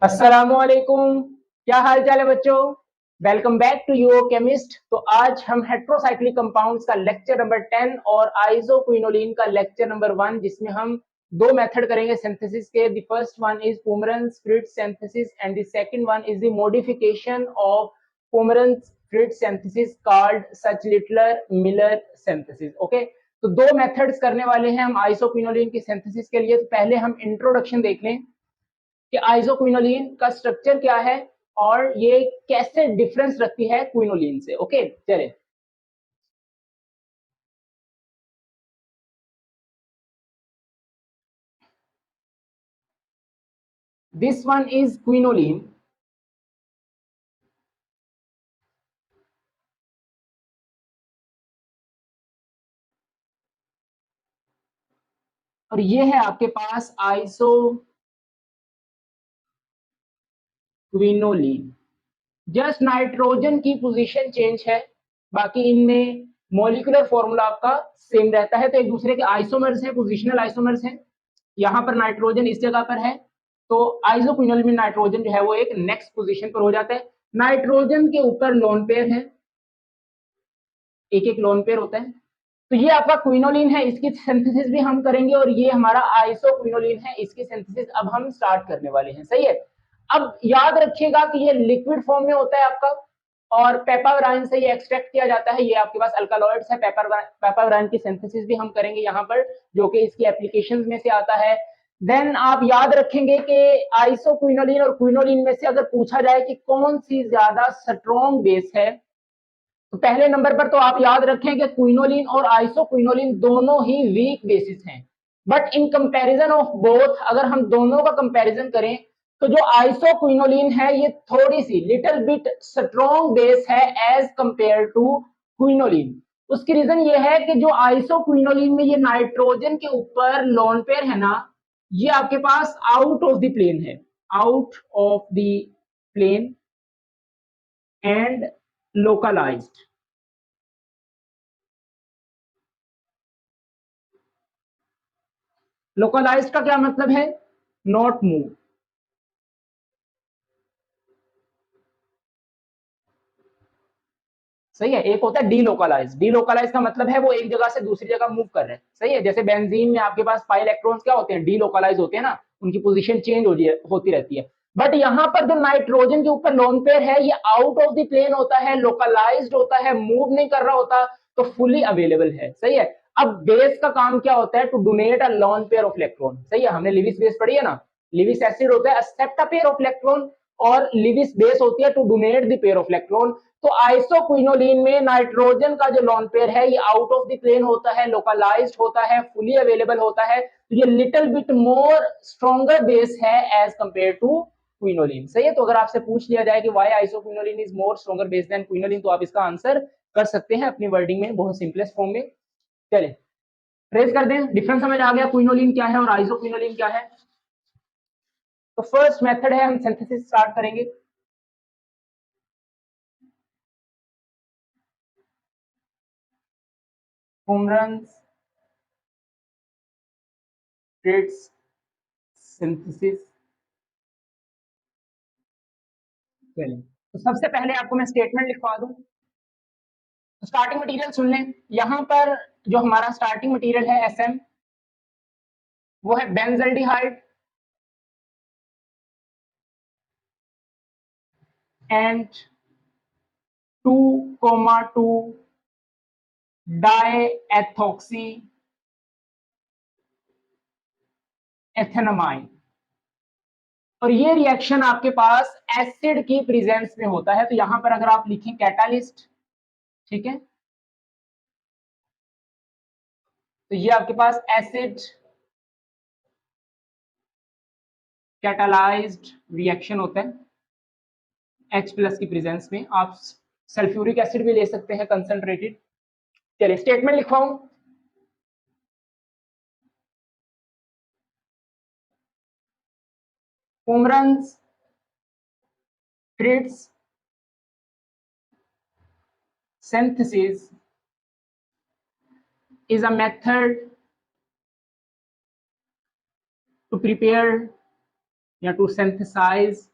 अस्सलामुअलैकुम। क्या हाल चाल है बच्चों? Welcome back to your chemist. तो आज हम हेट्रोसाइक्लिक कंपाउंड्स का लेक्चर नंबर 10 और आइसोक्विनोलिन का लेक्चर नंबर 1, जिसमें हम दो मेथड करेंगे सिंथेसिस के। The first one is Pomeranz Fritsch synthesis and the second one is the modification of Pomeranz Fritsch synthesis called Schlittler Muller synthesis. Okay, तो दो मेथड्स करने वाले हैं हम आइसोक्विनोलिन की सिंथेसिस के लिए। तो पहले हम इंट्रोडक्शन देख लें कि आइसोक्विनोलिन का स्ट्रक्चर क्या है और ये कैसे डिफरेंस रखती है क्विनोलिन से। ओके, चले। दिस वन इज क्विनोलिन और ये है आपके पास आइसोक्विनोलिन। जस्ट नाइट्रोजन की पोजीशन चेंज है, बाकी इनमें मॉलिक्यूलर फॉर्मूला आपका सेम रहता है। तो एक दूसरे के आइसोमर्स हैं, पोजिशनल आइसोमर्स हैं। यहाँ पर नाइट्रोजन इस जगह पर है, तो आइसोक्विनोलिन में नाइट्रोजन जो है वो एक नेक्स्ट पोजीशन पर हो जाता है। नाइट्रोजन के ऊपर लोन पेयर है, एक एक लोन पेयर होता है। तो ये आपका क्विनोलिन है, इसकी सिंथेसिस भी हम करेंगे और ये हमारा आइसोक्विनोलिन है, इसकी सिंथेसिस अब हम स्टार्ट करने वाले हैं। सही है। अब याद रखिएगा कि ये लिक्विड फॉर्म में होता है आपका और पेपावराइन से ये एक्सट्रैक्ट किया जाता है। ये आपके पास अल्कालॉइड्स है, पेपावराइन की सिंथेसिस भी हम करेंगे यहाँ पर, जो कि इसकी एप्लीकेशंस में से आता है। देन आप याद रखेंगे कि आइसोक्विनोलिन और क्विनोलिन में से अगर पूछा जाए कि कौन सी ज्यादा स्ट्रॉन्ग बेस है, तो पहले नंबर पर तो आप याद रखें कि क्विनोलिन और आइसोक्विनोलिन दोनों ही वीक बेसिस हैं। But in comparison of both, अगर हम दोनों का कंपैरिजन करें, तो जो आइसोक्विनोलिन है ये थोड़ी सी लिटिल बिट स्ट्रॉन्ग बेस है एज कंपेयर टू क्विनोलिन। उसकी रीजन ये है कि जो आइसोक्विनोलिन में ये नाइट्रोजन के ऊपर लोन पेयर है ना, ये आपके पास आउट ऑफ द प्लेन है, out of the plane and localised. Localised का क्या मतलब है? Not move. सही है। एक होता है डीलोकलाइज। डीलोकलाइज का मतलब है वो एक जगह से दूसरी जगह मूव कर रहे हैं। सही है। जैसे बेंजीन में आपके पास पाई इलेक्ट्रॉन्स क्या होते हैं? डीलोकलाइज होते हैं ना, उनकी पोजीशन चेंज होती रहती है। बट यहाँ पर जो नाइट्रोजन के ऊपर लोन पेयर है ये आउट ऑफ द प्लेन होता है, लोकलाइज्ड होता है, मूव नहीं कर रहा होता, तो फुली अवेलेबल है। सही है। अब बेस का काम क्या होता है? To donate a lone pair of electron. सही है, हमने लिविस बेस पढ़ी है ना। लिविस एसिड होता है accept a pair of electron और लिविस बेस होती है to donate the pair of electron. तो आइसोक्विनोलिन में नाइट्रोजन का जो लोन पेयर है ये आउट ऑफ द प्लेन होता है, लोकलाइज्ड होता है, फुली अवेलेबल होता है। तो ये little bit more stronger base है एज कंपेयर टू क्विनोलिन। सही है। तो अगर आपसे पूछ लिया जाए कि why isoquinoline is more stronger base than quinoline, तो आप इसका आंसर कर सकते हैं अपनी वर्डिंग में, बहुत सिंपलेस्ट फॉर्म में। चले ट्रेस कर दें, डिफरेंस समझ आ गया क्विनोलिन क्या है और आइसोक्विनोलिन क्या है। तो फर्स्ट मेथड है, हम सिंथेसिस स्टार्ट करेंगे। पोमरंस फ्रिट्ज सिंथेसिस। चलिए, तो सबसे पहले आपको मैं स्टेटमेंट लिखवा दूं। स्टार्टिंग मटेरियल सुन लें। यहां पर जो हमारा स्टार्टिंग मटेरियल है एसएम, वो है बेंजल्डिहाइड एंड 2,2 डाइएथॉक्सी एथेनामाइन। और ये रिएक्शन आपके पास एसिड की प्रेजेंस में होता है। तो यहां पर अगर आप लिखें कैटालिस्ट, ठीक है, तो ये आपके पास एसिड कैटालाइज्ड रिएक्शन होता है H प्लस की प्रेजेंस में। आप सल्फ्यूरिक एसिड भी ले सकते हैं कंसंट्रेटेड। चलिए स्टेटमेंट लिखवाऊं। Pomeranz Fritsch synthesis is a method to prepare या to synthesise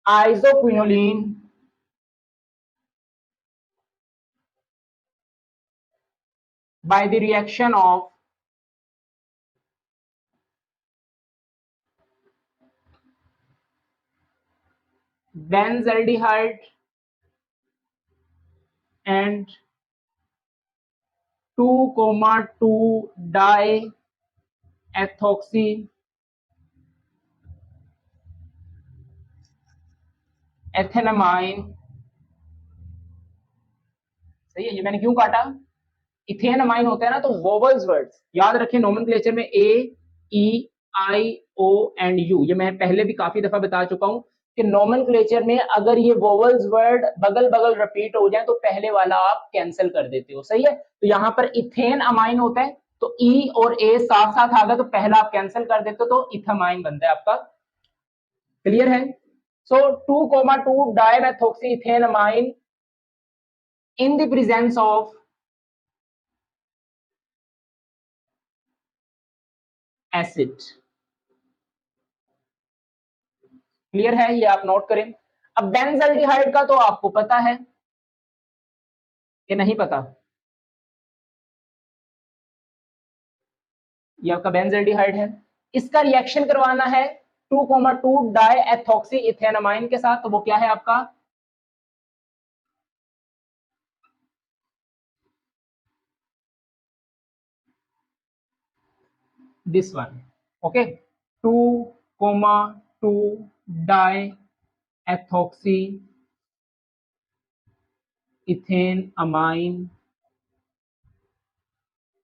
isoquinoline by the reaction of benzaldehyde and 2,2 diethoxy ethanamine. सही है, ये मैंने क्यों काटा, इथेनामाइन होता है ना, तो वोवल्स वर्ड्स याद रखें नोमेनक्लेचर में ए ई आई ओ एंड यू, ये मैं पहले भी काफी दफा बता चुका हूं कि नोमेनक्लेचर में अगर ये वोवल्स वर्ड बगल बगल रिपीट हो जाए तो पहले वाला आप कैंसिल कर देते हो। सही है, तो यहां पर इथेन अमाइन होता है तो ई और ए साथ साथ आ गए तो पहला आप कैंसिल कर देते हो तो इथामाइन बनता है आपका। क्लियर है? So 2,2 dimethoxy ethanamine in the presence of acid। Clear है, ये आप नोट करें। अब बेंजल्डिहाइड का तो आपको पता है कि नहीं पता, ये आपका बेंजल्डिहाइड है, इसका रिएक्शन करवाना है 2,2 डाइएथॉक्सी इथेनामाइन के साथ, तो वो क्या है आपका this one. Okay, 2,2 diethoxy ethanamine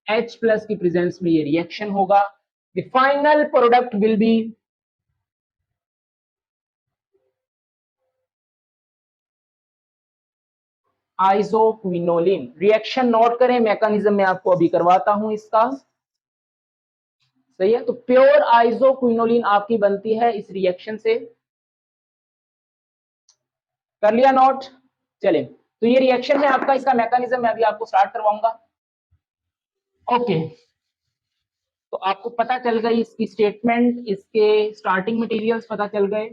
H plus की प्रेजेंस में ये रिएक्शन होगा। The final product will be isoquinoline. Reaction note करें, मैकेनिज्म में आपको अभी करवाता हूं इसका। सही है, तो प्योर आइसोक्विनोलिन आपकी बनती है इस रिएक्शन से। कर लिया नोट? चलें, तो ये रिएक्शन है आपका, इसका मैकेनिज्म मैं अभी आपको स्टार्ट करवाऊंगा। ओके, तो आपको पता चल गई इसकी स्टेटमेंट, इसके स्टार्टिंग मटेरियल्स पता चल गए,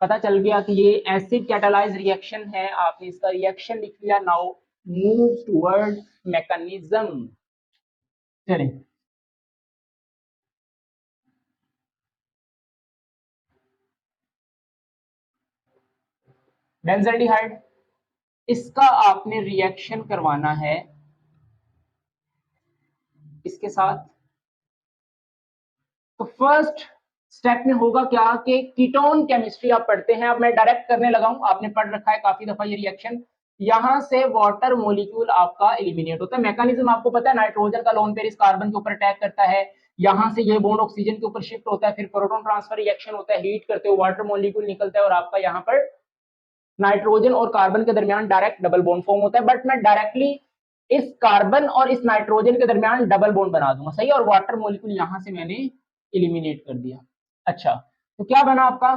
पता चल गया कि ये एसिड कैटालाइज रिएक्शन है, आपने इसका रिएक्शन लिख लिया। Now move toward mechanism. चलें, बेंजल्डिहाइड, इसका आपने रिएक्शन करवाना है इसके साथ। तो फर्स्ट स्टेप में होगा क्या कि कीटोन केमिस्ट्री आप पढ़ते हैं, अब मैं डायरेक्ट करने लगा हूं, आपने पढ़ रखा है काफी दफा ये रिएक्शन। यहां से वाटर मॉलिक्यूल आपका एलिमिनेट होता है। मैकेनिज्म आपको पता है, नाइट्रोजन का लोन पेयर इस कार्बन के ऊपर अटैक करता है, यहां से ये बॉन्ड ऑक्सीजन के ऊपर शिफ्ट होता है, फिर प्रोटॉन ट्रांसफर रिएक्शन होता है, हीट करते हो वाटर मॉलिक्यूल निकलता है और आपका यहाँ पर नाइट्रोजन और कार्बन के दरमियान डायरेक्ट डबल बॉन्ड फॉर्म होता है। बट मैं डायरेक्टली इस कार्बन और इस नाइट्रोजन के दरमियान डबल बॉन्ड बना दूंगा। सही है, और वाटर मॉलिक्यूल यहां से मैंने एलिमिनेट कर दिया। अच्छा, तो क्या बना आपका,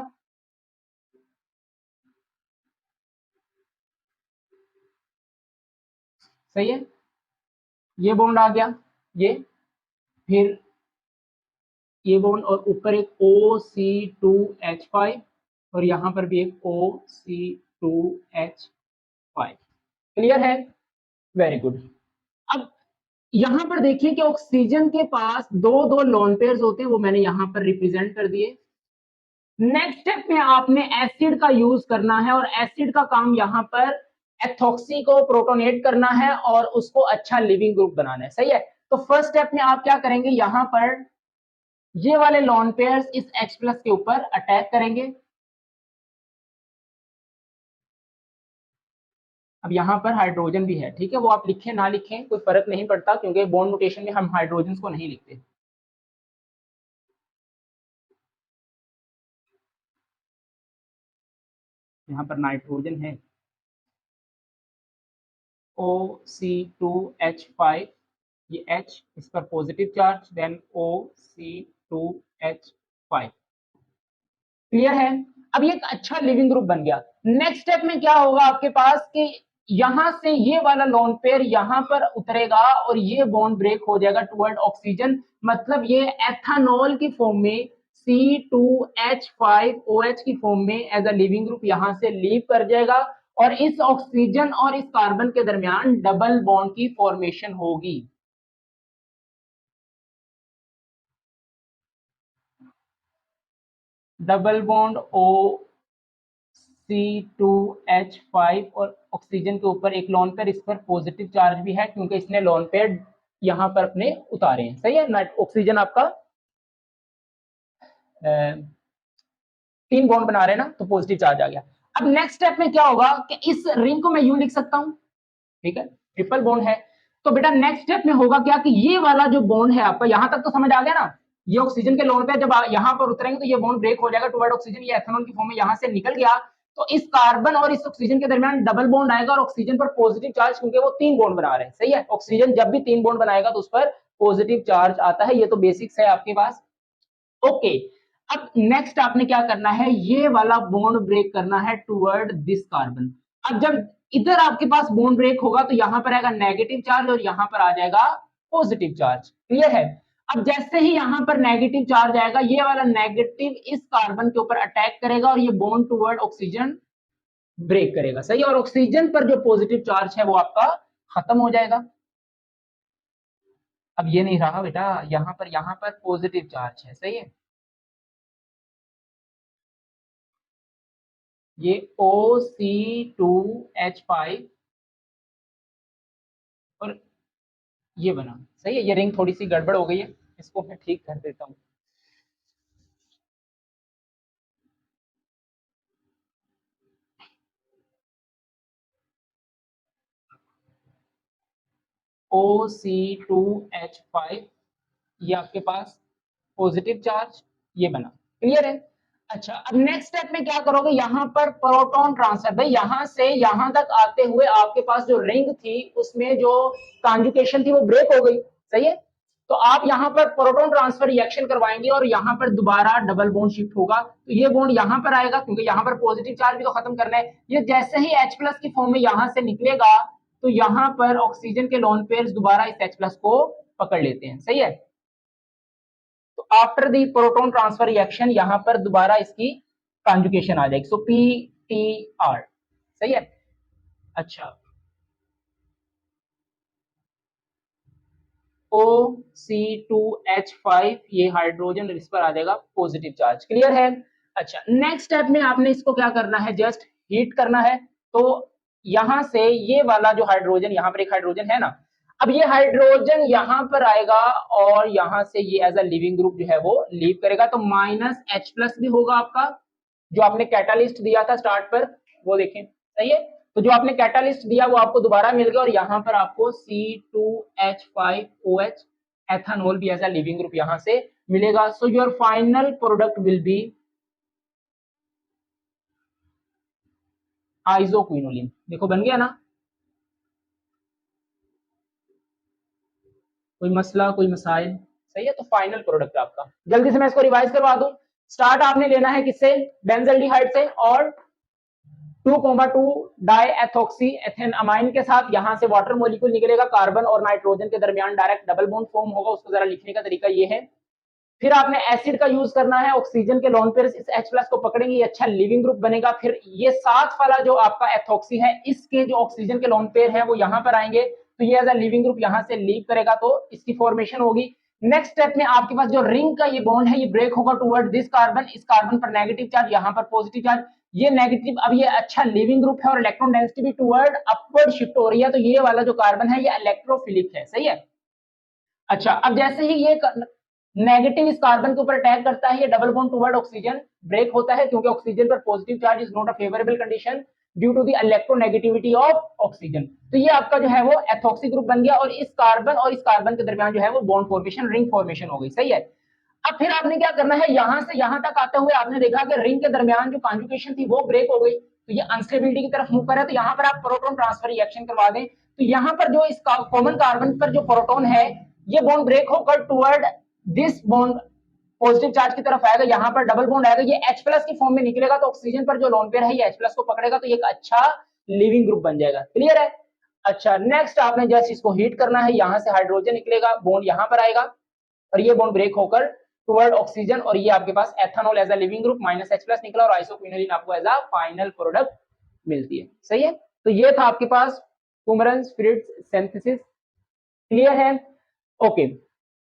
सही है, ये बॉन्ड आ गया, ये फिर ये बॉन्ड और ऊपर एक OC2H5 और यहां पर भी एक OC2H5। क्लियर है? Very good. अब यहां पर देखिए कि ऑक्सीजन के पास दो दो लोन पेयर्स होते हैं, वो मैंने यहां पर रिप्रेजेंट कर दिए। नेक्स्ट स्टेप में आपने एसिड का यूज करना है और एसिड का काम यहां पर एथॉक्सी को प्रोटोनेट करना है और उसको अच्छा लिविंग ग्रुप बनाना है। सही है, तो फर्स्ट स्टेप में आप क्या करेंगे, यहां पर ये वाले लॉन पेयर्स इस H प्लस के ऊपर अटैक करेंगे। अब यहां पर हाइड्रोजन भी है, ठीक है, वो आप लिखें ना लिखें कोई फर्क नहीं पड़ता, क्योंकि बॉन्ड नोटेशन में हम हाइड्रोजन को नहीं लिखते। यहां पर नाइट्रोजन है OC2H5, ये H इस पर positive charge, then OC2H5। Clear है? अब ये एक अच्छा लिविंग ग्रुप बन गया। नेक्स्ट स्टेप में क्या होगा आपके पास कि यहां से ये वाला लोन पेयर यहां पर उतरेगा और ये बॉन्ड ब्रेक हो जाएगा टुवर्ड ऑक्सीजन, मतलब ये एथानॉल की फॉर्म में C2H5OH की फॉर्म में एज अ लिविंग ग्रुप यहां से लीव कर जाएगा और इस ऑक्सीजन और इस कार्बन के दरमियान डबल बॉन्ड की फॉर्मेशन होगी। डबल बॉन्ड C2H5 और ऑक्सीजन के ऊपर एक लोन पेयर, इस पर पॉजिटिव चार्ज भी है क्योंकि इसने लोन पेयर यहां पर अपने उतारे हैं। सही है, ऑक्सीजन आपका 3 बॉन्ड बना रहे हैं ना, तो पॉजिटिव चार्ज आ गया। अब नेक्स्ट स्टेप में क्या होगा कि इस रिंग को मैं यूं लिख सकता हूं, ठीक है, ट्रिपल बॉन्ड है। तो बेटा नेक्स्ट स्टेप में होगा क्या कि ये वाला जो बॉन्ड है आपका, यहां तक तो समझ आ गया ना, ये ऑक्सीजन के लोन पे जब यहां पर उतरेंगे तो ये बॉन्ड ब्रेक हो जाएगा टुवर्ड ऑक्सीजन, ये एथेनॉल की फॉर्म में यहां से निकल गया, तो इस कार्बन और इस ऑक्सीजन के दरमियान डबल बॉन्ड आएगा और ऑक्सीजन पर पॉजिटिव चार्ज, क्योंकि वो 3 बॉन्ड बना रहे हैं। सही है, ऑक्सीजन जब भी 3 बॉन्ड बनाएगा तो उस पर पॉजिटिव चार्ज आता है। ये तो बेसिक्स है आपके पास। ओके, अब नेक्स्ट आपने क्या करना है, ये वाला बॉन्ड ब्रेक करना है टुवर्ड दिस कार्बन। अब जब इधर आपके पास बॉन्ड ब्रेक होगा तो यहां पर आएगा नेगेटिव चार्ज और यहां पर आ जाएगा पॉजिटिव चार्ज। क्लियर है। अब जैसे ही यहां पर नेगेटिव चार्ज आएगा, ये वाला नेगेटिव इस कार्बन के ऊपर अटैक करेगा और ये बॉन्ड टुवर्ड ऑक्सीजन ब्रेक करेगा। सही है, और ऑक्सीजन पर जो पॉजिटिव चार्ज है वो आपका खत्म हो जाएगा। अब ये नहीं रहा बेटा, यहां पर पॉजिटिव चार्ज है। सही है, ये OC2H5 और ये बना। सही है, ये रिंग थोड़ी सी गड़बड़ हो गई है, इसको मैं ठीक कर देता हूँ। OC2H5, ये आपके पास पॉजिटिव चार्ज, ये बना। क्लियर है। अच्छा, अब नेक्स्ट स्टेप में क्या करोगे, यहां पर प्रोटॉन ट्रांसफर। भाई यहां से यहां तक आते हुए आपके पास जो रिंग थी उसमें जो कॉन्जुगेशन थी वो ब्रेक हो गई। सही है, तो आप यहां पर प्रोटॉन ट्रांसफर रिएक्शन करवाएंगे और यहां पर दोबारा डबल बॉन्ड शिफ्ट होगा, तो ये बॉन्ड यहां पर आएगा क्योंकि यहां पर पॉजिटिव चार्ज भी तो खत्म करना है। ये जैसे ही H प्लस की फॉर्म में यहां से निकलेगा तो यहां पर ऑक्सीजन के लोन पेयर्स दोबारा इस H प्लस को पकड़ लेते हैं। सही है, तो after the proton transfer reaction यहां पर दोबारा इसकी कॉन्जुगेशन आ जाएगी, सो PTR। सही है। अच्छा, OC2H5, ये हाइड्रोजन, इस पर आ जाएगा पॉजिटिव चार्ज। क्लियर है। अच्छा, नेक्स्ट स्टेप में आपने इसको क्या करना है, जस्ट हीट करना है। तो यहां से ये वाला जो हाइड्रोजन, यहां पर एक हाइड्रोजन है ना, अब ये हाइड्रोजन यहां पर आएगा और यहां से ये एज अ लिविंग ग्रुप जो है वो लीव करेगा, तो -H प्लस भी होगा आपका, जो आपने कैटालिस्ट दिया था स्टार्ट पर वो देखें। सही है, तो जो आपने कैटालिस्ट दिया वो आपको दोबारा मिल गया और यहां पर आपको C2H5OH एथेनॉल भी एज अ लिविंग ग्रुप यहां से मिलेगा। So your final product will be isoquinoline. देखो बन गया ना, कोई मसला कोई मसाइल। सही है, तो फाइनल प्रोडक्ट आपका, जल्दी से मैं इसको रिवाइज करवा दूं। स्टार्ट आपने लेना है किससे, बेंजल्डिहाइड से, और 2,2 डाई एथोक्सी एथेन अमाइन के साथ यहां से वाटर मॉलिक्यूल निकलेगा, कार्बन और नाइट्रोजन के दरमियान डायरेक्ट डबल बॉन्ड फॉर्म होगा। उसको जरा लिखने का तरीका ये है। फिर आपने एसिड का यूज करना है, ऑक्सीजन के लोन पेयर इस H प्लस को पकड़ेंगे, ये अच्छा लिविंग ग्रुप बनेगा। फिर ये साथ वाला जो आपका एथोक्सी है, इसके जो ऑक्सीजन के लोन पेयर है वो यहां पर आएंगे, तो ये एज अ लिविंग ग्रुप यहां से लीव करेगा, तो इसकी फॉर्मेशन होगी। नेक्स्ट स्टेप में आपके पास जो रिंग का ये बॉन्ड है ये ब्रेक होगा टुवर्ड दिस कार्बन, इस कार्बन पर नेगेटिव चार्ज, यहां पर पॉजिटिव चार्ज, ये नेगेटिव, अब ये अच्छा लिविंग ग्रुप है और इलेक्ट्रॉन डेंसिटी भी टुवर्ड अपवर्ड शिफ्ट हो रही है, तो ये वाला जो कार्बन है ये इलेक्ट्रोफिलिक है। सही है। अच्छा, अब जैसे ही ये नेगेटिव इस कार्बन के ऊपर अटैक करता है, ये double bond toward oxygen break होता है, क्योंकि ऑक्सीजन पर positive charge is not a favourable condition due to the electronegativity of oxygen. तो ये आपका जो है वो एथॉक्सी ग्रुप बन गया और इस कार्बन और इस कार्बन के दरमियान जो है वो बॉन्ड फॉर्मेशन, रिंग फॉर्मेशन हो गई। सही है। अब फिर आपने क्या करना है, यहां से यहां तक आते हुए आपने देखा कि रिंग के दरमियान जो कॉन्जुगेशन थी वो ब्रेक हो गई, तो ये अनस्टेबिलिटी की तरफ मूव कर रहा है, तो यहां पर आप प्रोटॉन ट्रांसफर रिएक्शन करवा दें, तो यहां पर जो इस कॉमन कार्बन पर जो प्रोटॉन है ये बॉन्ड ब्रेक होकर toward this bond positive charge की तरफ आएगा, यहां पर डबल बॉन्ड आएगा, ये H प्लस की फॉर्म में निकलेगा, तो ऑक्सीजन पर जो लोन पेयर है ये H प्लस को पकड़ेगा, तो ये एक अच्छा लिविंग ग्रुप बन जाएगा। क्लियर है। अच्छा, नेक्स्ट आपने जस्ट इसको हीट करना है, यहां से हाइड्रोजन निकलेगा, बॉन्ड यहां पर आएगा और ये बॉन्ड ब्रेक होकर टुवर्ड ऑक्सीजन, और ये आपके पास ethanol as a living group -H+ निकला, और आइसोक्विनोलिन आपको एज अ फाइनल प्रोडक्ट मिलती है। सही है, तो ये था आपके पास पुमरन-फ्रिट्ज सिंथेसिस। क्लियर है? ओके।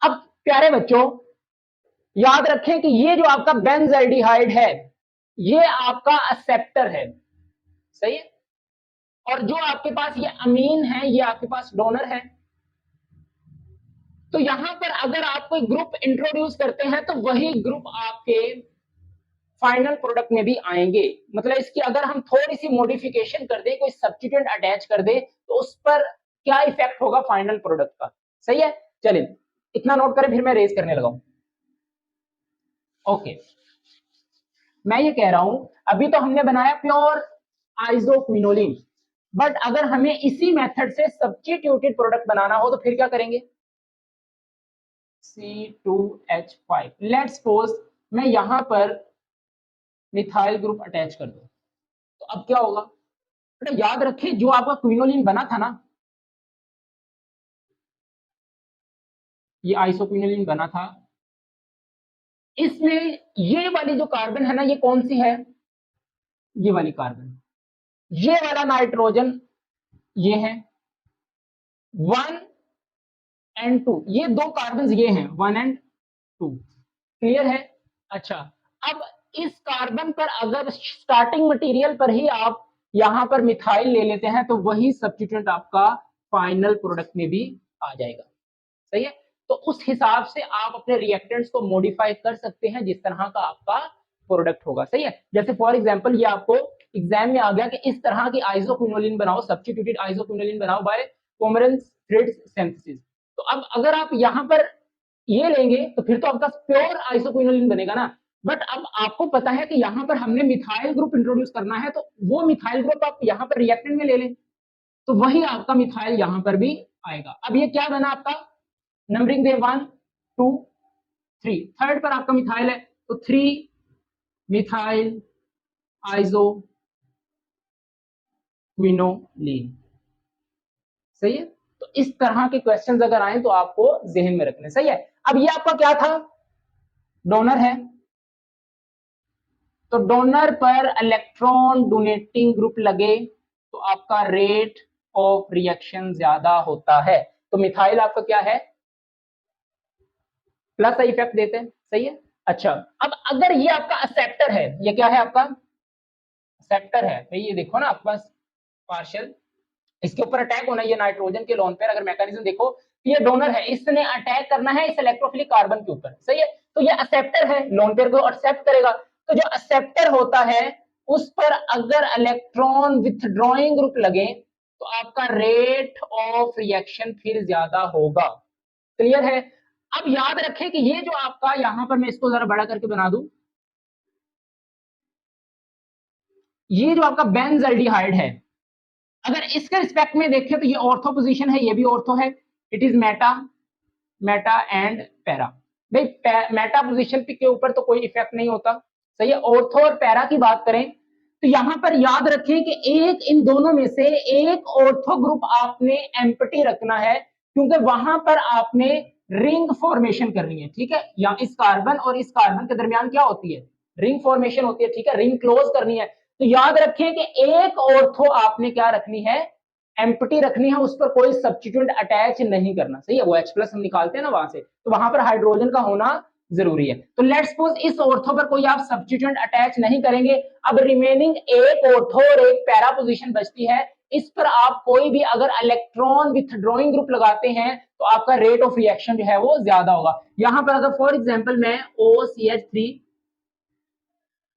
अब प्यारे बच्चों याद रखें कि ये जो आपका बेंजल्डिहाइड है ये आपका एक्सेप्टर है। सही है, और जो आपके पास ये अमीन है ये आपके पास डोनर है। तो यहां पर अगर आप कोई ग्रुप इंट्रोड्यूस करते हैं तो वही ग्रुप आपके फाइनल प्रोडक्ट में भी आएंगे। मतलब इसकी अगर हम थोड़ी सी मॉडिफिकेशन कर दें, कोई सब्स्टिट्यूएंट अटैच कर दें, तो उस पर क्या इफेक्ट होगा फाइनल प्रोडक्ट का। सही है, चलिए इतना नोट करें, फिर मैं रेज करने लगा हूं। ओके, मैं ये कह रहा हूं अभी तो हमने बनाया प्योर आइसोक्विनोलिन, बट अगर हमें इसी मेथड से सब्स्टिट्यूटेड प्रोडक्ट बनाना हो तो फिर क्या करेंगे? C2H5। लेट्स सपोज मैं यहां पर मिथाइल ग्रुप अटैच कर दूं, तो अब क्या होगा? बेटा याद रखें जो आपका क्विनोलिन बना था ना, ये आइसोक्विनोलिन बना था, इसमें ये वाली जो कार्बन है ना, ये कौन सी है? ये वाली कार्बन। ये वाला नाइट्रोजन ये है 1 एंड 2, ये दो कार्बन ये हैं 1 एंड 2। क्लियर है? अच्छा, अब इस कार्बन पर अगर स्टार्टिंग मटेरियल पर ही आप यहां पर मिथाइल ले लेते हैं तो वही सब्स्टिट्यूएंट आपका फाइनल प्रोडक्ट में भी आ जाएगा। सही है, तो उस हिसाब से आप अपने रिएक्टेंट्स को मॉडिफाई कर सकते हैं जिस तरह का आपका प्रोडक्ट होगा। सही है, जैसे फॉर एग्जांपल ये आपको एग्जाम में आ गया कि इस तरह की आइसोक्विनोलिन बनाओ, सब्स्टिट्यूटेड आइसोक्विनोलिन बनाओ बाय पोमरेंस-फ्रिट्ज सिंथेसिस। तो अब अगर आप यहां पर ये लेंगे तो फिर तो आपका प्योर आइसोक्विनोलिन बनेगा ना, बट अब आपको पता है कि यहां पर हमने मिथाइल ग्रुप इंट्रोड्यूस करना है, तो वो मिथाइल ग्रुप आप यहां पर रिएक्टेंट में ले लें तो वही आपका मिथाइल यहां पर भी आएगा। अब ये क्या बना आपका? नंबरिंग दे 1 2 3, थर्ड पर आपका मिथाइल है तो 3 मिथाइल आइसो क्विनोलिन। सही है, तो इस तरह के क्वेश्चंस अगर आए तो आपको जहन में रखने। सही है, अब ये आपका क्या था? डोनर है, तो डोनर पर इलेक्ट्रॉन डोनेटिंग ग्रुप लगे तो आपका रेट ऑफ रिएक्शन ज्यादा होता है। तो मिथाइल आपका क्या है? प्लस इफेक्ट देते हैं। सही है, अच्छा अब अगर ये आपका एक्सेप्टर है, ये क्या है आपका? एक्सेप्टर है भाई, ये देखो ना आपके पास पार्शियल, इसके ऊपर अटैक होना है ये नाइट्रोजन के लोन पर। अगर मैकेनिज्म देखो तो ये डोनर है, इसने अटैक करना है इस इलेक्ट्रोफिलिक कार्बन के ऊपर। सही है, तो ये एक्सेप्टर है, लोन पेयर को एक्सेप्ट करेगा। तो जो एक्सेप्टर होता है उस पर अगर इलेक्ट्रॉन विथड्रॉइंग ग्रुप लगे तो आपका रेट ऑफ रिएक्शन फिर ज्यादा होगा। क्लियर है? अब याद रखें कि ये जो आपका यहां पर मैं इसको जरा बड़ा करके बना दूं, ये जो आपका बेंजल्डिहाइड है अगर इसके रिस्पेक्ट में देखें तो ये ऑर्थो पोजीशन है, ये भी ऑर्थो है। It is Meta, Meta and para. भाई मेटा पोजीशन के ऊपर तो कोई इफेक्ट नहीं होता। सही है, ऑर्थो और पैरा की बात करें तो यहां पर याद रखें कि एक इन दोनों में से एक ऑर्थो ग्रुप आपने एम्प्टी रखना है, क्योंकि वहां पर आपने रिंग फॉर्मेशन करनी है। ठीक है, या इस कार्बन और इस कार्बन के दरमियान क्या होती है? रिंग फॉर्मेशन होती है। ठीक है, रिंग क्लोज करनी है। तो याद रखें कि एक ऑर्थो आपने क्या रखनी है? एम्प्टी रखनी है, उस पर कोई सब्स्टिट्यूएंट अटैच नहीं करना। सही है, वो H+ हम निकालते हैं ना वहां से, तो वहां पर हाइड्रोजन का होना जरूरी है। तो लेट्स सपोज इस ऑर्थो पर कोई आप सब्स्टिट्यूएंट अटैच नहीं करेंगे। अब रिमेनिंग एक ऑर्थो और एक पैरा पोजीशन बचती है, इस पर आप कोई भी अगर इलेक्ट्रॉन विथड्रॉइंग ग्रुप लगाते हैं तो आपका रेट ऑफ रिएक्शन जो है वो ज्यादा होगा। यहां पर अगर फॉर एग्जांपल मैं OCH3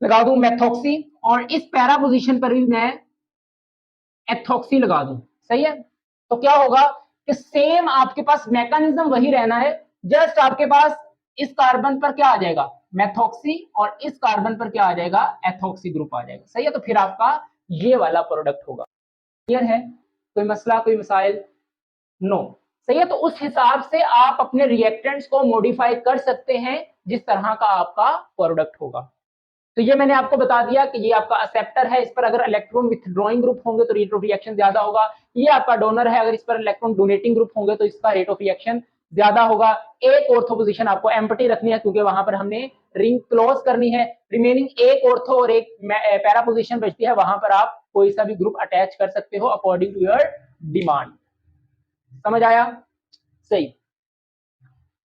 लगा दूं मेथॉक्सी, और इस पैरा पोजीशन पर भी मैं एथॉक्सी लगा दूं। सही है, तो क्या होगा कि सेम आपके पास मैकेनिज्म वही रहना है, जस्ट आपके पास इस कार्बन पर क्या आ जाएगा? मेथॉक्सी, और इस कार्बन पर क्या आ जाएगा? एथॉक्सी ग्रुप आ जाएगा। सही है, तो फिर आपका ये वाला प्रोडक्ट होगा। क्लियर है? कोई मसला, कोई मसाइल? नो। सही है, तो उस हिसाब से आप अपने रिएक्टेंट्स को मॉडिफाई कर सकते हैं जिस तरह का आपका प्रोडक्ट होगा। तो ये मैंने आपको बता दिया कि ये आपका एक्सेप्टर है, इस पर अगर इलेक्ट्रॉन विथड्रॉइंग ग्रुप होंगे तो रेट ऑफ रिएक्शन ज्यादा होगा। ये आपका डोनर है, अगर इस पर इलेक्ट्रॉन डोनेटिंग ग्रुप होंगे तो इसका रेट ऑफ रिएक्शन ज्यादा होगा। एक ऑर्थो पोजीशन आपको एम्प्टी रखनी है क्योंकि वहां पर हमने रिंग क्लोज करनी है। रिमेनिंग एक ऑर्थो और एक पैरा पोजीशन बचती है, वहां पर आप कोई सा भी ग्रुप अटैच कर सकते हो अकॉर्डिंग टू योर डिमांड। समझ आया? सही।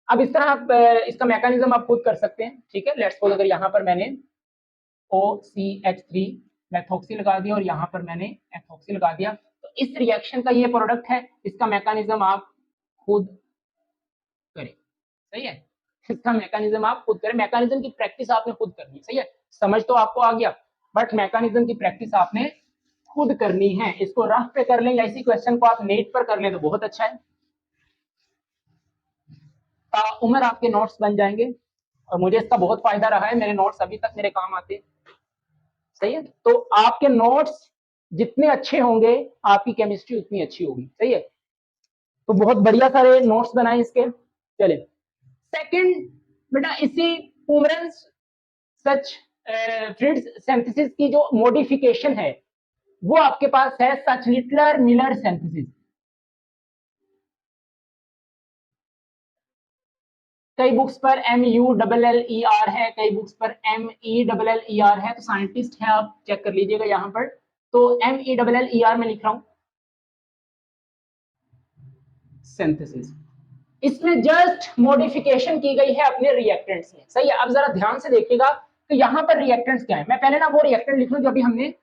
अब इस तरह आप इसका मैकेनिज्म आप खुद कर सकते हैं। ठीक है, लेट्स सपोज अगर यहाँ पर मैंने OCH3 मेथॉक्सी लगा दिया और यहाँ पर मैंने एथॉक्सी लगा दिया, तो इस रिएक्शन का ये प्रोडक्ट है। इसका मैकेनिज्म आप खुद करें। सही है, इसका मैकेनिज्म आप खुद करें। मैकेनिज्म की प्रैक्टिस आपने खुद करनी है। सही है, समझ तो आपको आ गया, बट मैकेनिज्म की प्रैक्टिस आपने खुद करनी है। इसको रफ पे कर लें या इसी क्वेश्चन को आप नेट पर कर लें तो बहुत अच्छा है। उम्र आपके नोट्स बन जाएंगे और मुझे इसका बहुत फायदा रहा है। मेरे नोट्स अभी तक मेरे काम आते हैं। सही है, तो आपके नोट्स जितने अच्छे होंगे आपकी केमिस्ट्री उतनी अच्छी होगी। सही है, तो बहुत बढ़िया सारे नोट्स बनाए इसके। चले सेकंड बेटा, इसी पुमरेंस सच फ्रिट्ज सिंथेसिस की जो मॉडिफिकेशन है वो आपके पास है सच लिटलर मिलर सिंथेसिस। कई बुक्स पर MULLER है, कई बुक्स पर MELLER है, तो साइंटिस्ट है, आप चेक कर लीजिएगा यहाँ पर। तो MELLER में लिख रहा हूं सिंथेसिस। इसमें जस्ट मॉडिफिकेशन की गई है अपने रिएक्टेंट्स में। सही है, अब जरा ध्यान से देखिएगा कि यहाँ पर रिएक्टेंट्स क्या है। मैं पहले ना वो रिएक्टेंट लिख लूं जो अभी हमने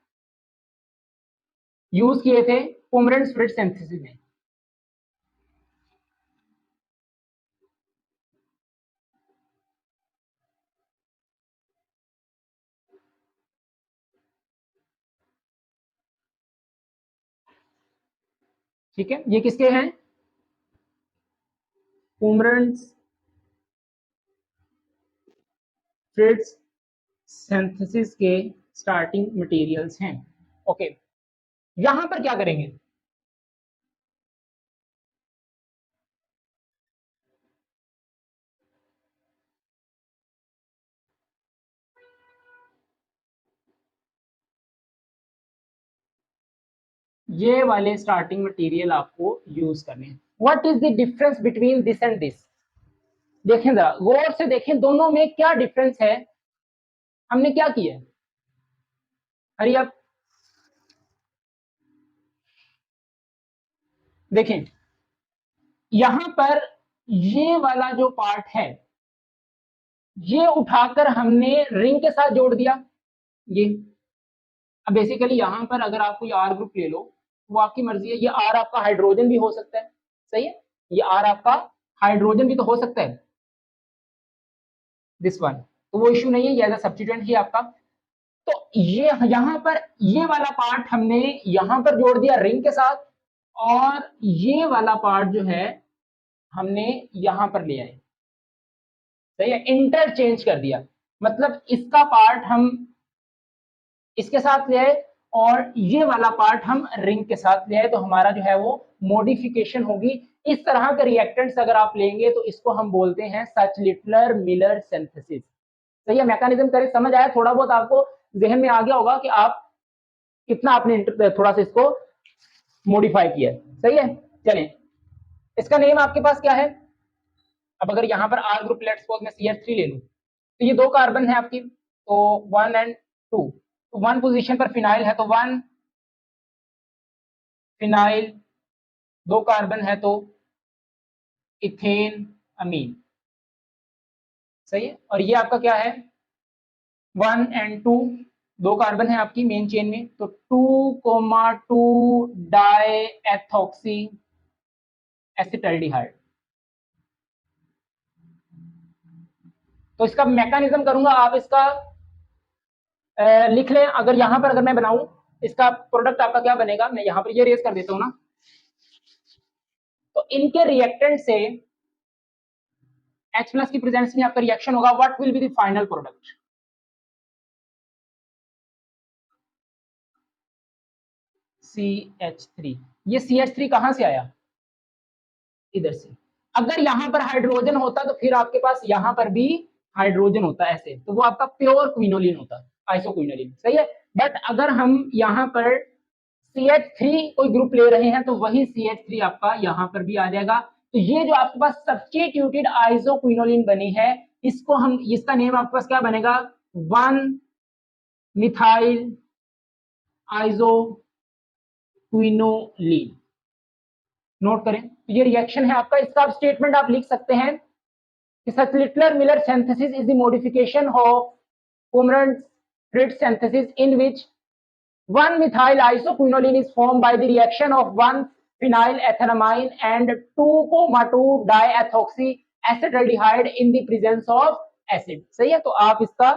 यूज किए थे पुमरेंस फ्रिट्ज सिंथेसिस में। ठीक है, ये किसके हैं? पुमरेंस फ्रिट्ज सिंथेसिस के स्टार्टिंग मटेरियल्स हैं। ओके, यहां पर क्या करेंगे? ये वाले स्टार्टिंग मटेरियल आपको यूज करने हैं। What is the difference between this and this? देखें जरा गौर से देखें, दोनों में क्या डिफरेंस है। हमने क्या किया है? हरी आप देखें, यहां पर ये वाला जो पार्ट है ये उठाकर हमने रिंग के साथ जोड़ दिया। ये अब बेसिकली यहां पर अगर आप कोई आर ग्रुप ले लो वो आपकी मर्जी है। ये आर आपका हाइड्रोजन भी हो सकता है। सही है, ये आर आपका हाइड्रोजन भी तो हो सकता है, दिस वन, तो वो इश्यू नहीं है, ये एज अ सब्स्टिट्यूएंट ही आपका। तो ये यहां पर ये वाला पार्ट हमने यहां पर जोड़ दिया रिंग के साथ, और ये वाला पार्ट जो है हमने यहां पर ले आए। सही है, इंटरचेंज कर दिया। मतलब इसका पार्ट हम इसके साथ ले आए और ये वाला पार्ट हम रिंग के साथ ले आए, तो हमारा जो है वो मॉडिफिकेशन होगी। इस तरह के रिएक्टेंट्स अगर आप लेंगे तो इसको हम बोलते हैं सच लिटलर मिलर सिंथेसिस। सही है, मैकेनिज्म करें, समझ आया? थोड़ा बहुत आपको जहन में आ गया होगा कि आप कितना आपने थोड़ा सा इसको मॉडिफाई किया। सही है, चलें, इसका नेम आपके पास क्या है? अब अगर यहाँ पर आर ग्रुप लेट्स सपोज मैं CH3 ले लूं, तो ये दो कार्बन है आपकी, तो 1 और 2, तो 1 पोजीशन पर फिनाइल है तो 1 फिनाइल, 2 कार्बन है तो इथेन अमीन। सही है, और ये आपका क्या है? 1 और 2, 2 कार्बन है आपकी मेन चेन में, तो 2,2 डाई एथॉक्सी एसिटाल्डिहाइड। तो इसका मैकेनिज्म करूंगा, आप इसका लिख लें। अगर यहां पर अगर मैं बनाऊं इसका प्रोडक्ट आपका क्या बनेगा, मैं यहां पर ये रेस कर देता हूं ना, तो इनके रिएक्टेंट से H प्लस की प्रेजेंस में आपका रिएक्शन होगा। What will be the final product? CH3। ये CH3 कहां से आया? इधर से। अगर यहां पर हाइड्रोजन होता तो फिर आपके पास यहां पर भी हाइड्रोजन होता ऐसे, तो वो आपका प्योर क्विनोलिन होता, आइसोक्विनोलिन। सही है, बट अगर हम यहां पर CH3 कोई ग्रुप ले रहे हैं तो वही CH3 आपका यहां पर भी आ जाएगा। तो ये जो आपके पास सब्स्टिट्यूटेड आइसोक्विनोलिन बनी है, इसको हम, इसका नेम आपके पास क्या बनेगा, 1 मिथाइल आइसोक्विनोलिन। नोट करें, तो ये रिएक्शन है आपका। इसका आप स्टेटमेंट आप लिख सकते हैं कि such Littler-Miller synthesis is the modification of Pomerantz-Fritz synthesis in which 1-methyl isoquinoline is formed by the reaction of 1-phenylethanamine and 2,2-diethoxyacetaldehyde in the presence of acid। सही है, तो आप इसका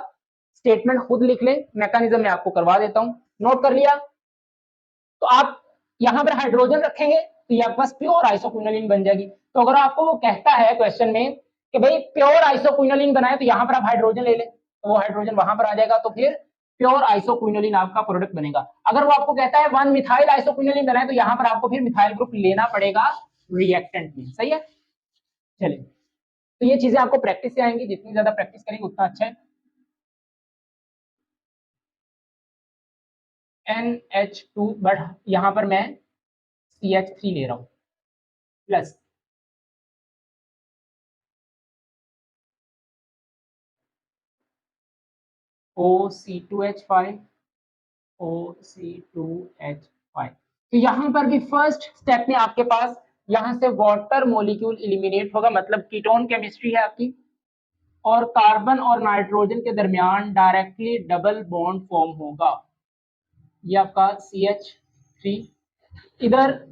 स्टेटमेंट खुद लिख लें, मैकेनिज्म में आपको करवा देता हूं। नोट कर लिया, तो आप यहां पर हाइड्रोजन रखेंगे तो ये आपके पास प्योर आइसोक्विनोलिन बन जाएगी। तो अगर आपको वो कहता है क्वेश्चन में कि भाई प्योर आइसोक्विनोलिन बनाए, तो यहां पर आप हाइड्रोजन ले लें, तो वो हाइड्रोजन वहां पर आ जाएगा, तो फिर प्योर आइसोक्विनोलिन आपका प्रोडक्ट बनेगा। अगर वो आपको कहता है 1 मिथाइल आइसोक्विनोलिन बनाए, तो यहां पर आपको फिर मिथाइल ग्रुप लेना पड़ेगा रिएक्टेंट में। सही है, चलिए, तो ये चीजें आपको प्रैक्टिस से आएंगी, जितनी ज्यादा प्रैक्टिस करेंगे उतना अच्छा है। NH2, बट यहां पर मैं CH3 ले रहा हूं प्लस OC2H5 OC2H5। तो यहां पर भी फर्स्ट स्टेप में आपके पास यहां से वाटर मॉलिक्यूल एलिमिनेट होगा, मतलब कीटोन केमिस्ट्री है आपकी, और कार्बन और नाइट्रोजन के दरमियान डायरेक्टली डबल बॉन्ड फॉर्म होगा। ये आपका CH3, इधर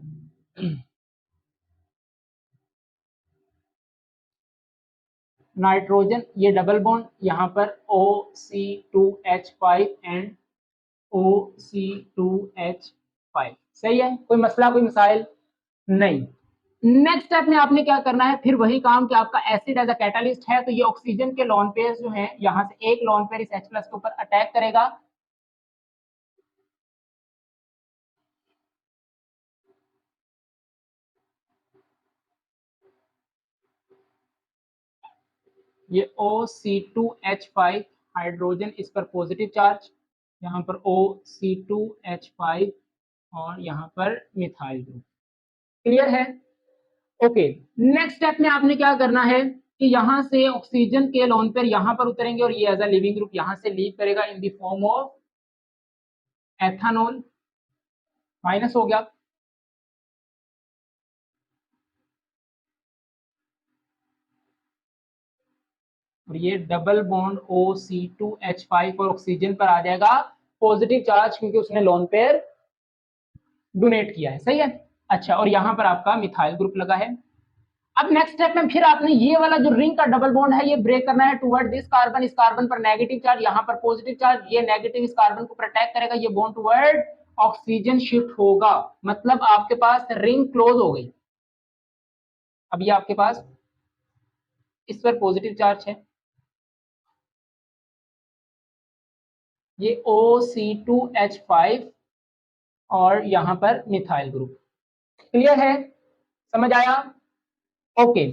नाइट्रोजन, ये डबल बॉन्ड, यहां पर OC2H5 एंड OC2H5। सही है, कोई मसला, कोई मिसाइल नहीं। नेक्स्ट स्टेप में आपने क्या करना है, फिर वही काम कि आपका एसिड एज अ कैटालिस्ट है, तो ये ऑक्सीजन के लोन पेयर जो है, यहां से एक लोन पेयर इस H+ के ऊपर अटैक करेगा, ये OC2H5 हाइड्रोजन, इस पर पॉजिटिव चार्ज, यहाँ पर OC2H5 और यहाँ पर मिथाइल ग्रुप। क्लियर है, ओके। नेक्स्ट स्टेप में आपने क्या करना है कि यहां से ऑक्सीजन के लोन पेयर यहां पर उतरेंगे और ये एज अ लिविंग ग्रुप यहां से लीव करेगा in the form of ethanol, minus हो गया, और ये डबल बॉन्ड OC2H5 और ऑक्सीजन पर आ जाएगा पॉजिटिव चार्ज, क्योंकि उसने लोन पेयर डोनेट किया है। सही है, अच्छा, और यहां पर आपका मिथाइल ग्रुप लगा है। अब नेक्स्ट स्टेप में फिर आपने ये वाला जो रिंग का डबल बॉन्ड है, ये ब्रेक करना है टुवर्ड दिस कार्बन, इस कार्बन पर नेगेटिव चार्ज, यहां पर पॉजिटिव चार्ज, ये नेगेटिव इस कार्बन को प्रोटेक्ट करेगा, ये बॉन्ड टुवर्ड ऑक्सीजन शिफ्ट होगा, मतलब आपके पास रिंग क्लोज हो गई। अब ये आपके पास इस पर पॉजिटिव चार्ज है, ये OC2H5 और यहां पर मिथाइल ग्रुप। क्लियर है, समझ आया, ओके।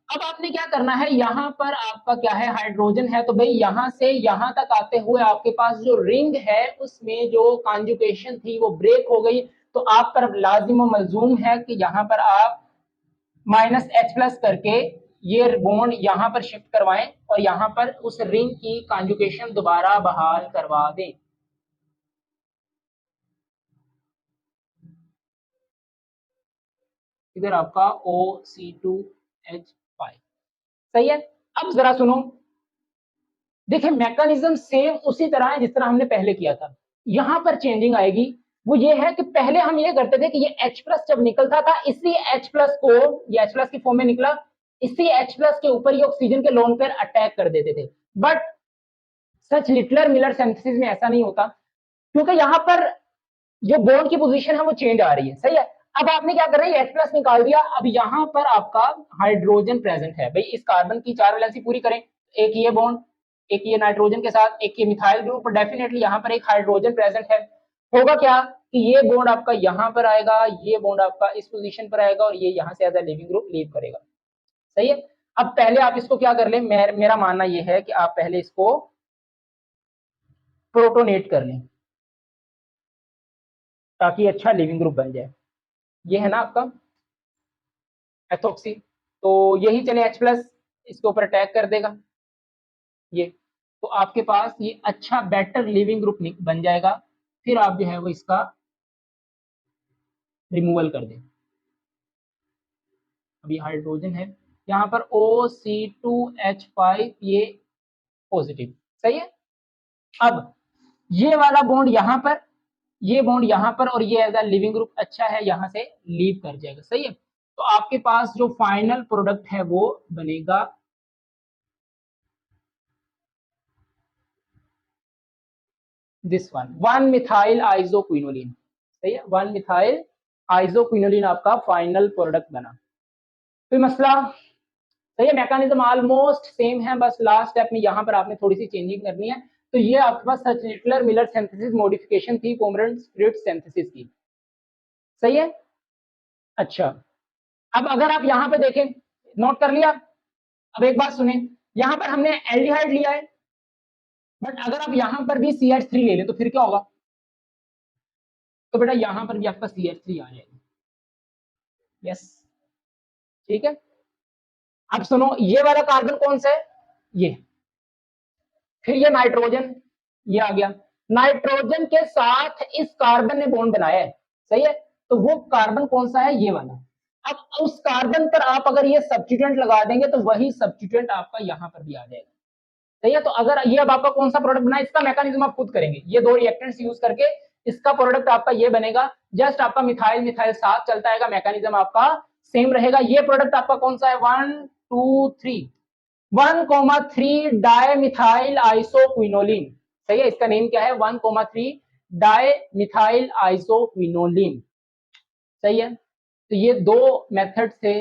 अब आपने क्या करना है, यहां पर आपका क्या है, हाइड्रोजन है, तो भाई यहां से यहां तक आते हुए आपके पास जो रिंग है उसमें जो कॉन्जुगेशन थी वो ब्रेक हो गई, तो आप पर लाजिम और मलजूम है कि यहां पर आप -H+ करके ये बॉन्ड यहां पर शिफ्ट करवाएं और यहां पर उस रिंग की कॉन्जुगेशन दोबारा बहाल करवा दें। इधर आपका OC2H5। सही है, अब जरा सुनो, देखिए मैकेनिज्म सेम उसी तरह है जिस तरह हमने पहले किया था। यहां पर चेंजिंग आएगी, वो ये है कि पहले हम ये करते थे कि ये H+ जब निकलता था, इसी H+ को, ये H+ की फॉर्म में निकला, इसी H+ के ऊपर ये ऑक्सीजन के लोन पेयर अटैक कर देते थे। बट सच लिटलर मिलर सिंथेसिस में ऐसा नहीं होता, क्योंकि यहां पर जो बॉन्ड की पोजीशन है वो चेंज आ रही है। सही है, अब आपने क्या करना है, H+ निकाल दिया, अब यहां पर आपका हाइड्रोजन प्रेजेंट है, भाई इस कार्बन की 4 वैलेंसी पूरी करें, एक ये बॉन्ड, एक ये नाइट्रोजन के साथ, एक ये मिथाइल ग्रुप, डेफिनेटली यहां पर एक हाइड्रोजन प्रेजेंट है। होगा क्या कि ये बॉन्ड आपका यहां पर आएगा, ये बॉन्ड आपका इस पोजीशन पर आएगा और ये यहां से as a living group leave करेगा। सही है, अब पहले आप इसको क्या कर लें, मेरा मानना यह है कि आप पहले इसको प्रोटोनेट कर लें ताकि अच्छा लिविंग ग्रुप बन जाए। ये है ना आपका एथोक्सी, तो यही चले H प्लस इसके ऊपर अटैक कर देगा ये, तो आपके पास ये अच्छा बेटर लिविंग ग्रुप बन जाएगा। फिर आप जो है वो इसका रिमूवल कर दें। अभी हाइड्रोजन है यहाँ पर OC2H5 ये पॉजिटिव, सही है। अब ये वाला बॉन्ड यहाँ पर, ये बॉन्ड यहाँ पर, और ये एज अ लिविंग ग्रुप अच्छा है, यहाँ से लीव कर जाएगा, सही है। तो आपके पास जो फाइनल प्रोडक्ट है वो बनेगा दिस वन मिथाइल आइसोक्विनोलिन, सही है। 1 मिथाइल आइसोक्विनोलिन आपका फाइनल प्रोडक्ट बना। कोई मसला? सही है, मैकेनिज्म ऑलमोस्ट सेम है, बस लास्ट स्टेप में यहाँ पर आपने थोड़ी सी चेंजिंग करनी है। तो ये आपके पास सर्कुलर मिलर सिंथेसिस मॉडिफिकेशन थी कोमरन स्प्लिट सिंथेसिस की, सही है। अच्छा, अब अगर आप यहाँ पे देखें, नोट कर लिया। अब एक बात सुने, यहाँ पर हमने एल्डिहाइड लिया है, बट अगर आप यहाँ पर भी CH3 ले लें तो फिर क्या होगा? तो बेटा यहाँ पर भी आपका CH3 आ जाएगा, यस, ठीक है। अब सुनो, ये वाला कार्बन कौन सा है? ये। फिर ये नाइट्रोजन, ये आ गया। नाइट्रोजन के साथ इस कार्बन ने बॉन्ड बनाया है, सही है। तो वो कार्बन कौन सा है? ये वाला। अब उस कार्बन पर आप अगर ये सब्स्टिट्यूएंट लगा देंगे तो वही सब्स्टिट्यूएंट आपका यहाँ पर भी आ जाएगा, सही है। तो अगर ये अब आपका कौन सा प्रोडक्ट बना, इसका मैकेनिज्म आप खुद करेंगे। ये दो रिएक्टेंट्स यूज करके इसका प्रोडक्ट आपका ये बनेगा। जस्ट आपका मिथाइल मिथाइल साथ चलता है, मैकेनिज्म आपका सेम रहेगा। ये प्रोडक्ट आपका कौन सा है? 1 2 3 1,3 डाई मिथाइल आइसोक्विनोलिन, सही है। इसका नेम क्या है? 1,3 डाई मिथाइल आइसोक्विनोलिन, सही है। तो ये दो मेथड थे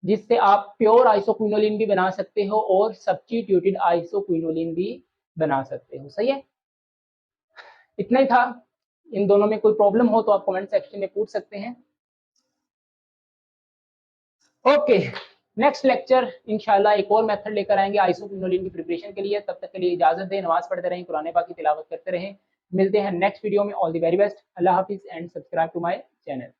जिससे आप प्योर आइसोक्विनोलिन भी बना सकते हो और सब्स्टिट्यूटेड आइसोक्विनोलिन भी बना सकते हो, सही है। इतना ही था। इन दोनों में कोई प्रॉब्लम हो तो आप कमेंट सेक्शन में पूछ सकते हैं। ओके, नेक्स्ट लेक्चर इंशाल्लाह एक और मेथड लेकर आएंगे आइसोक्विनोलिन की प्रिपरेशन के लिए। तब तक के लिए इजाजत दें, नमाज पढ़ते रहें, कुरान पाक की तिलावत करते रहें। मिलते हैं नेक्स्ट वीडियो में। All the very best. अल्लाह हाफिज and subscribe to my channel.